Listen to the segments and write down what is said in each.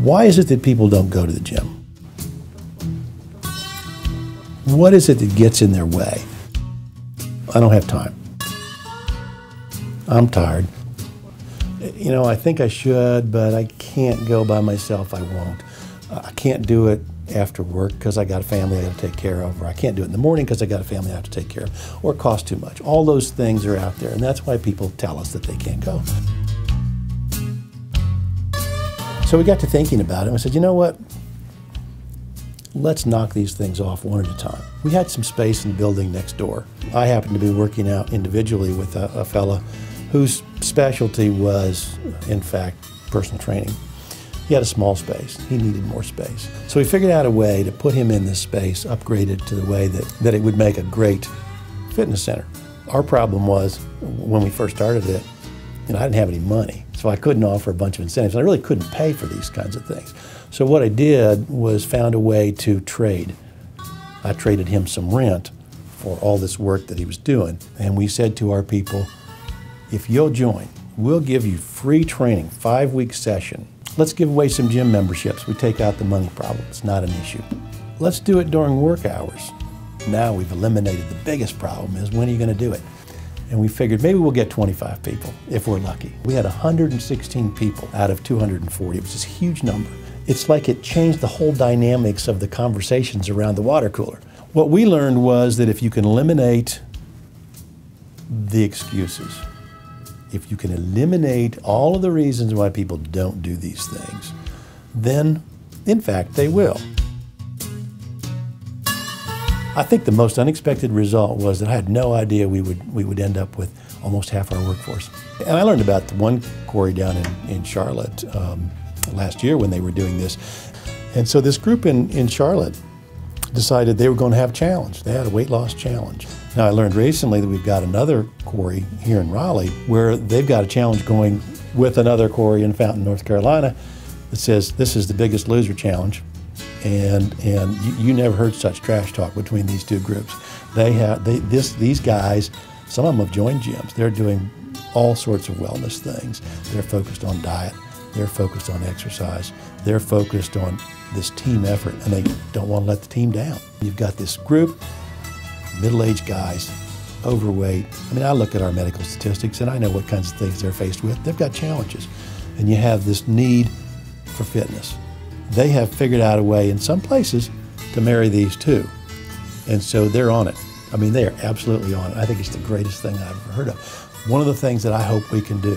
Why is it that people don't go to the gym? What is it that gets in their way? I don't have time. I'm tired. You know, I think I should, but I can't go by myself. I won't. I can't do it after work because I got a family I got to take care of, or I can't do it in the morning because I got a family I have to take care of, or it costs too much. All those things are out there, and that's why people tell us that they can't go. So we got to thinking about it, and we said, you know what? Let's knock these things off one at a time. We had some space in the building next door. I happened to be working out individually with a fella whose specialty was, in fact, personal training. He had a small space. He needed more space. So we figured out a way to put him in this space, upgrade it to the way that it would make a great fitness center. Our problem was, when we first started it, I didn't have any money, so I couldn't offer a bunch of incentives. I really couldn't pay for these kinds of things. So what I did was found a way to trade. I traded him some rent for all this work that he was doing, and we said to our people, if you'll join, we'll give you free training, 5-week session. Let's give away some gym memberships. We take out the money problem. It's not an issue. Let's do it during work hours. Now we've eliminated the biggest problem is, when are you going to do it? And we figured maybe we'll get 25 people if we're lucky. We had 116 people out of 240. It was this huge number. It's like it changed the whole dynamics of the conversations around the water cooler. What we learned was that if you can eliminate the excuses, if you can eliminate all of the reasons why people don't do these things, then, in fact, they will. I think the most unexpected result was that I had no idea we would end up with almost half our workforce. And I learned about the one quarry down in Charlotte last year when they were doing this. And so this group in Charlotte decided they were going to have a challenge. They had a weight loss challenge. Now, I learned recently that we've got another quarry here in Raleigh where they've got a challenge going with another quarry in Fountain, North Carolina that says this is the Biggest Loser challenge. And you never heard such trash talk between these two groups. These guys, some of them have joined gyms. They're doing all sorts of wellness things. They're focused on diet. They're focused on exercise. They're focused on this team effort, and they don't want to let the team down. You've got this group, middle-aged guys, overweight. I look at our medical statistics and I know what kinds of things they're faced with. They've got challenges. And you have this need for fitness. They have figured out a way in some places to marry these two. And so they're on it. They are absolutely on it. I think it's the greatest thing I've ever heard of. One of the things that I hope we can do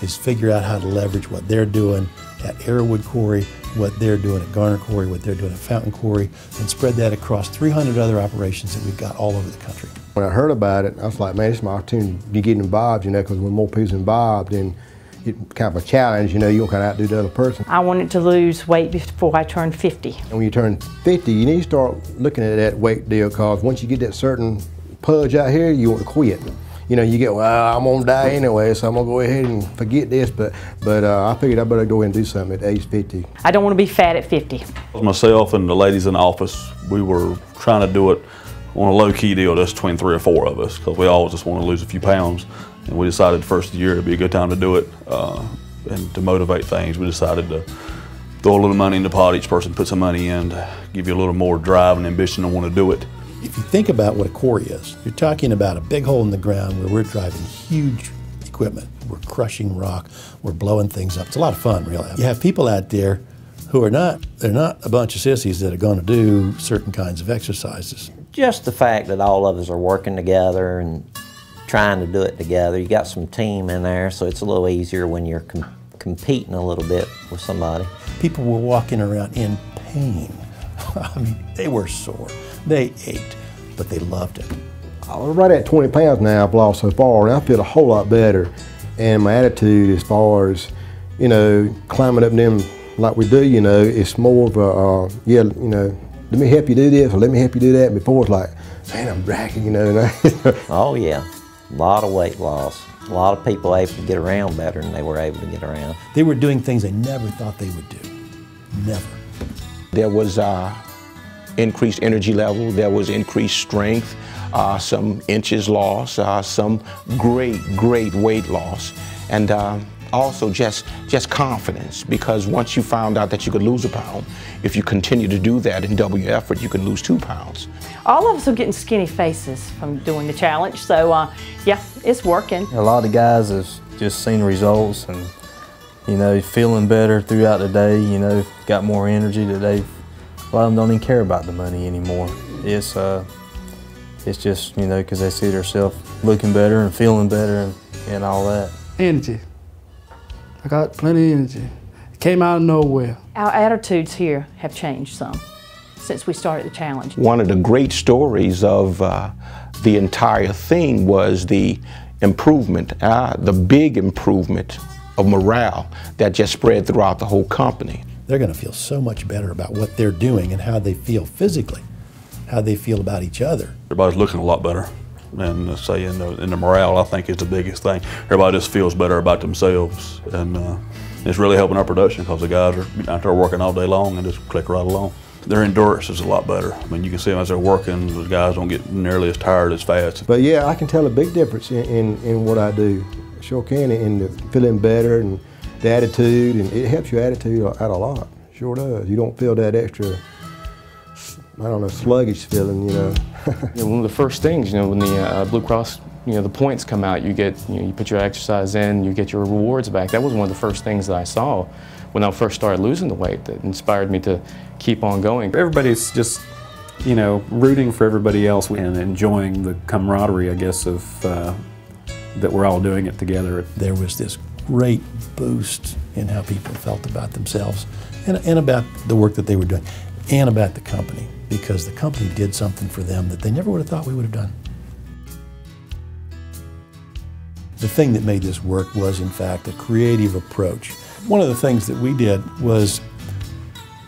is figure out how to leverage what they're doing at Arrowwood Quarry, what they're doing at Garner Quarry, what they're doing at Fountain Quarry, and spread that across 300 other operations that we've got all over the country. When I heard about it, I was like, man, this is my opportunity to get involved, because when more people's involved, then it's kind of a challenge, you don't kind of outdo the other person. I wanted to lose weight before I turned 50. And when you turn 50, you need to start looking at that weight deal, because once you get that certain pudge out here, you want to quit. You get, well, I'm gonna die anyway, so I'm gonna go ahead and forget this, but I figured I better go ahead and do something at age 50. I don't want to be fat at 50. Myself and the ladies in the office, we were trying to do it on a low-key deal, just between 3 or 4 of us, because we all just want to lose a few pounds. And we decided the first year it'd be a good time to do it, and to motivate things, we decided to throw a little money in the pot. Each person put some money in to give you a little more drive and ambition to want to do it. If you think about what a quarry is, you're talking about a big hole in the ground where we're driving huge equipment. We're crushing rock, we're blowing things up. It's a lot of fun, really. You have people out there who are they're not a bunch of sissies that are going to do certain kinds of exercises. Just the fact that all of us are working together and trying to do it together. You got some team in there, so it's a little easier when you're competing a little bit with somebody. People were walking around in pain. They were sore. They ached, but they loved it. I was right at 20 pounds now I've lost so far, and I feel a whole lot better. And my attitude as far as, climbing up them like we do, it's more of a, let me help you do this, or let me help you do that. Before it's like, man, I'm bragging, Oh yeah, a lot of weight loss. A lot of people able to get around better than they were able to get around. They were doing things they never thought they would do. Never. There was increased energy level, there was increased strength, some inches lost, some great weight loss. And Also just confidence, because once you found out that you could lose a pound, if you continue to do that and double your effort, you can lose 2 pounds. All of us are getting skinny faces from doing the challenge, so yeah, it's working. A lot of guys have just seen results and, you know, feeling better throughout the day, you know, got more energy that a lot of them don't even care about the money anymore. It's just, you know, because they see themselves looking better and feeling better and all that. Energy. I got plenty of energy. It came out of nowhere. Our attitudes here have changed some since we started the challenge. One of the great stories of the entire thing was the improvement, the big improvement of morale that just spread throughout the whole company. They're going to feel so much better about what they're doing and how they feel physically, how they feel about each other. Everybody's looking a lot better. And say in the morale, I think is the biggest thing. Everybody just feels better about themselves, and it's really helping our production because the guys are out there working all day long and just click right along. Their endurance is a lot better. I mean, you can see them as they're working, the guys don't get nearly as tired as fast. But yeah, I can tell a big difference in what I do. I sure can, in the feeling better and the attitude, and it helps your attitude out a lot. Sure does. You don't feel that extra, I don't know, sluggish feeling, you know. One of the first things, you know, when the Blue Cross, you know, the points come out, you get, you know, you put your exercise in, you get your rewards back. That was one of the first things that I saw when I first started losing the weight that inspired me to keep on going. Everybody's just, you know, rooting for everybody else and enjoying the camaraderie, I guess, of that we're all doing it together. There was this great boost in how people felt about themselves and about the work that they were doing and about the company, because the company did something for them that they never would have thought we would have done. The thing that made this work was, in fact, a creative approach. One of the things that we did was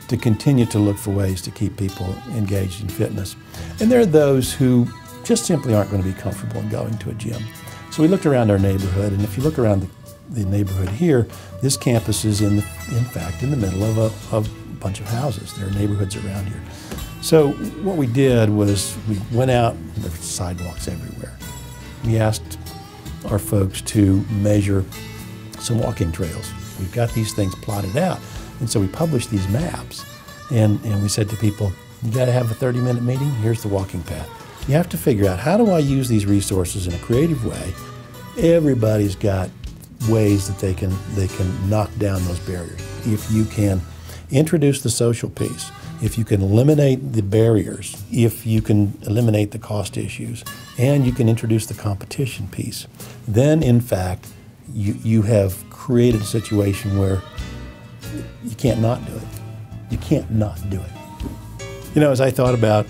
to continue to look for ways to keep people engaged in fitness. And there are those who just simply aren't going to be comfortable in going to a gym. So we looked around our neighborhood, and if you look around the neighborhood here, this campus is in fact in the middle of a bunch of houses. There are neighborhoods around here. So what we did was we went out, there were sidewalks everywhere. We asked our folks to measure some walking trails. We've got these things plotted out. And so we published these maps, and we said to people, you gotta have a 30-minute meeting, here's the walking path. You have to figure out, how do I use these resources in a creative way? Everybody's got ways that they can knock down those barriers. If you can introduce the social piece, if you can eliminate the barriers, if you can eliminate the cost issues, and you can introduce the competition piece, then in fact you have created a situation where you can't not do it. You can't not do it. You know, as I thought about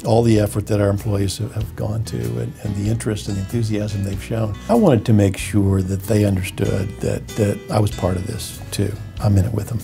all the effort that our employees have gone to and the interest and the enthusiasm they've shown, I wanted to make sure that they understood that I was part of this too. I'm in it with them.